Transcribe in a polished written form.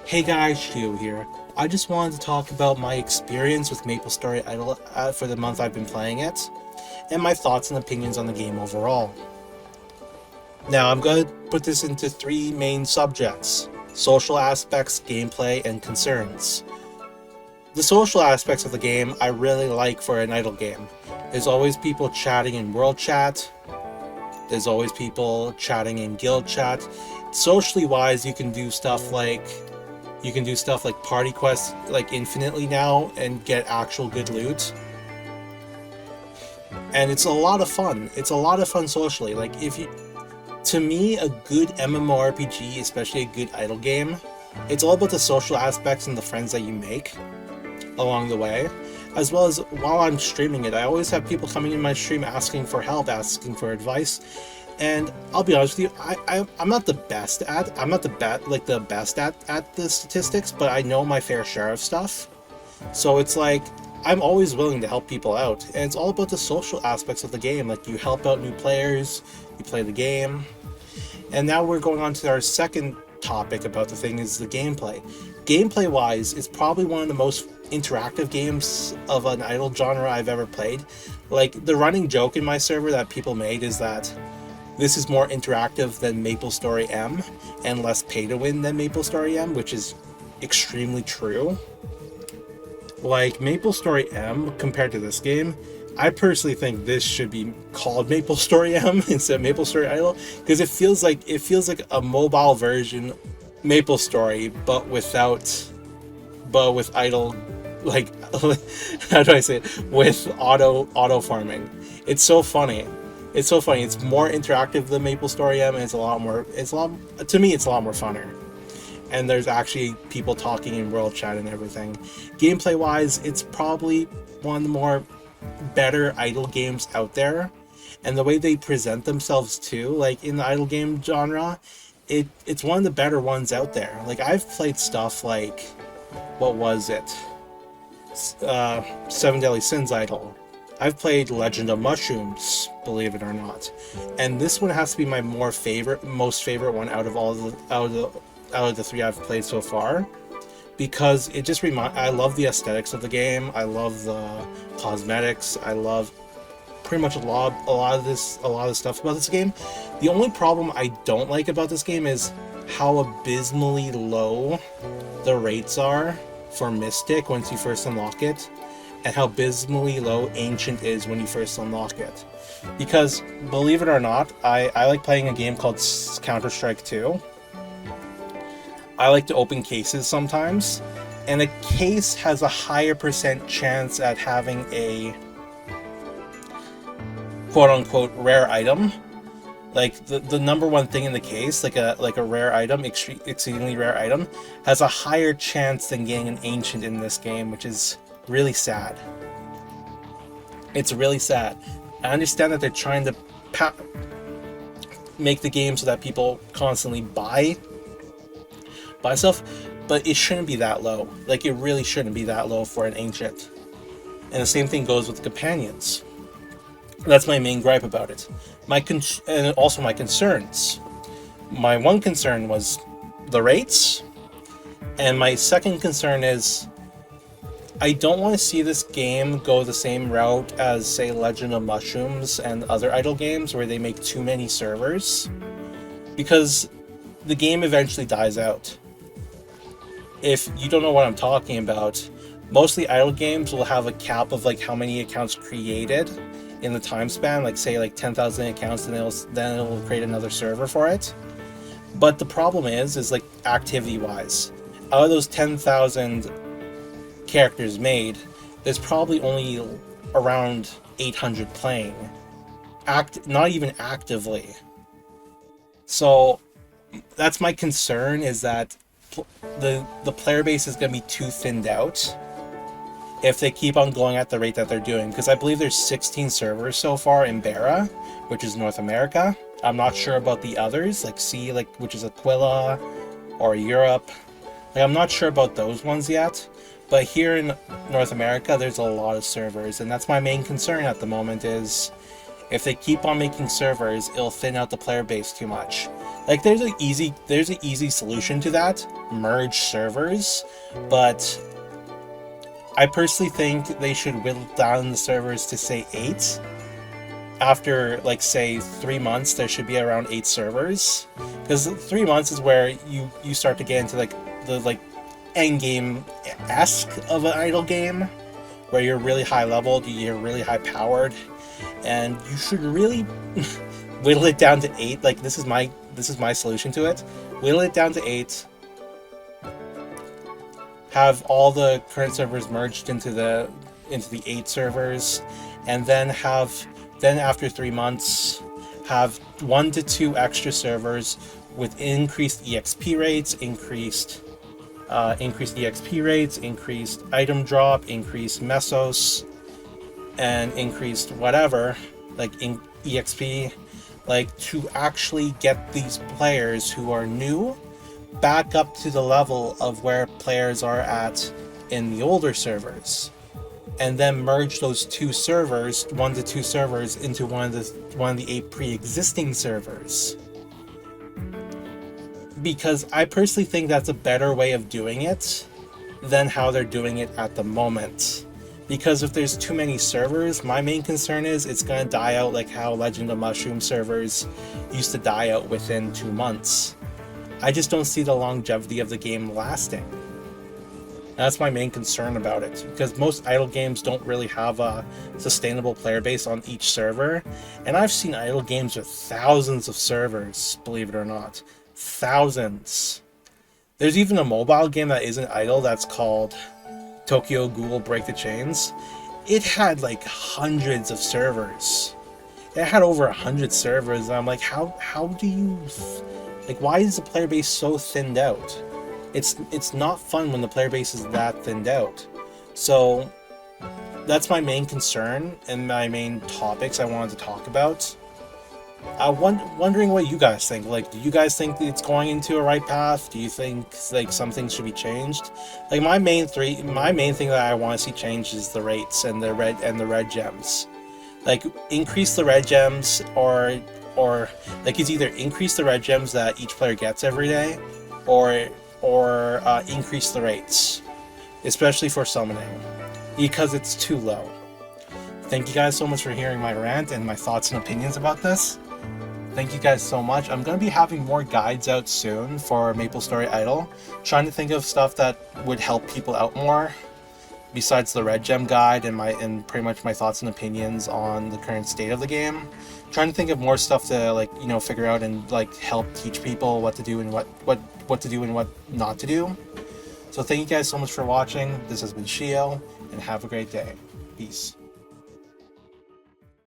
Hey guys, Shio here. I just wanted to talk about my experience with MapleStory Idol for the month I've been playing it, and my thoughts and opinions on the game overall. Now, I'm going to put this into three main subjects: social aspects, gameplay, and concerns. The social aspects of the game I really like for an idle game. There's always people chatting in world chat, there's always people chatting in guild chat. Socially wise, you can do stuff like party quests like infinitely now and get actual good loot. And it's a lot of fun. It's a lot of fun socially. To me, a good MMORPG, especially a good idle game, it's all about the social aspects and the friends that you make along the way. As well as while I'm streaming it, I always have people coming in my stream asking for help, asking for advice. And I'll be honest with you, I'm not the best at at the statistics, but I know my fair share of stuff. So it's like I'm always willing to help people out, and it's all about the social aspects of the game. Like, you help out new players, you play the game. And now we're going on to our second topic about the thing, is the gameplay. Gameplay wise, it's probably one of the most interactive games of an idle genre I've ever played. Like, the running joke in my server that people made is that this is more interactive than MapleStory M and less pay to win than MapleStory M, which is extremely true. Like, MapleStory M compared to this game, I personally think this should be called MapleStory M instead of MapleStory Idle, because it feels like a mobile version MapleStory, but with idle, like how do I say it? With auto farming. It's so funny. It's so funny. It's more interactive than MapleStory M, and it's a lot more funner. And there's actually people talking in world chat and everything. Gameplay wise, it's probably one of the more better idle games out there. And the way they present themselves too, like in the idle game genre, it's one of the better ones out there. Like, I've played stuff like, what was it? Seven Deadly Sins idle. I've played Legend of Mushrooms, believe it or not, and this one has to be my most favorite one out of the three I've played so far, because it just I love the aesthetics of the game. I love the cosmetics. I love pretty much a lot of the stuff about this game. The only problem I don't like about this game is how abysmally low the rates are for Mystic once you first unlock it, and how abysmally low Ancient is when you first unlock it. Because, believe it or not, I like playing a game called Counter-Strike 2. I like to open cases sometimes, and a case has a higher percent chance at having a quote-unquote rare item. Like, the number one thing in the case, like a rare item, exceedingly rare item, has a higher chance than getting an Ancient in this game, which is really sad. It's really sad. I understand that they're trying to make the game so that people constantly buy stuff, but it shouldn't be that low. Like, it really shouldn't be that low for an Ancient. And the same thing goes with the companions. That's my main gripe about it. And also my concerns. My one concern was the rates, and my second concern is I don't want to see this game go the same route as, say, Legend of Mushrooms and other idle games where they make too many servers, because the game eventually dies out. If you don't know what I'm talking about, mostly idle games will have a cap of like how many accounts created in the time span, like say like 10,000 accounts, and then it'll create another server for it. But the problem is like activity wise, out of those 10,000 characters made, there's probably only around 800 playing, not even actively. So that's my concern, is that the player base is going to be too thinned out if they keep on going at the rate that they're doing, because I believe there's 16 servers so far in Barra, which is North America. I'm not sure about the others, which is Aquila or Europe. Like, I'm not sure about those ones yet. But here in North America, there's a lot of servers, and that's my main concern at the moment, is if they keep on making servers, it'll thin out the player base too much. Like there's an easy solution to that, merge servers, but I personally think they should whittle down the servers to say 8. After like say 3 months, there should be around 8 servers, because 3 months is where you start to get into like the like end game esque of an idle game, where you're really high leveled, you're really high powered, and you should really whittle it down to 8. Like this is my solution to it. Whittle it down to 8. Have all the current servers merged into the 8 servers, and then after 3 months, have 1 to 2 extra servers with increased EXP rates, increased EXP rates, increased item drop, increased mesos, and increased whatever, like in EXP, like to actually get these players who are new back up to the level of where players are at in the older servers, and then merge those 2 servers, 1 to 2 servers, into one of the 8 pre-existing servers. Because I personally think that's a better way of doing it than how they're doing it at the moment. Because if there's too many servers, my main concern is it's going to die out like how Legend of Mushroom servers used to die out within 2 months. I just don't see the longevity of the game lasting. That's my main concern about it, because most idle games don't really have a sustainable player base on each server, and I've seen idle games with thousands of servers, believe it or not. Thousands. There's even a mobile game that isn't idle that's called Tokyo Ghoul Break the Chains. It had like hundreds of servers. It had over 100 servers, and I'm like, how do you... Like, why is the player base so thinned out? It's not fun when the player base is that thinned out. So that's my main concern and my main topics I wanted to talk about. I'm wondering what you guys think. Like, do you guys think that it's going into a right path? Do you think like some things should be changed? Like my main thing that I want to see changed is the rates and the red gems. Like increase the red gems, or like it's either increase the red gems that each player gets every day, or increase the rates, especially for summoning, because it's too low. Thank you guys so much for hearing my rant and my thoughts and opinions about this. Thank you guys so much. I'm going to be having more guides out soon for MapleStory Idle, trying to think of stuff that would help people out more, besides the red gem guide and pretty much my thoughts and opinions on the current state of the game. Trying to think of more stuff to, like, you know, figure out and like help teach people what to do and what to do and what not to do. So thank you guys so much for watching. This has been Shio, and have a great day. Peace.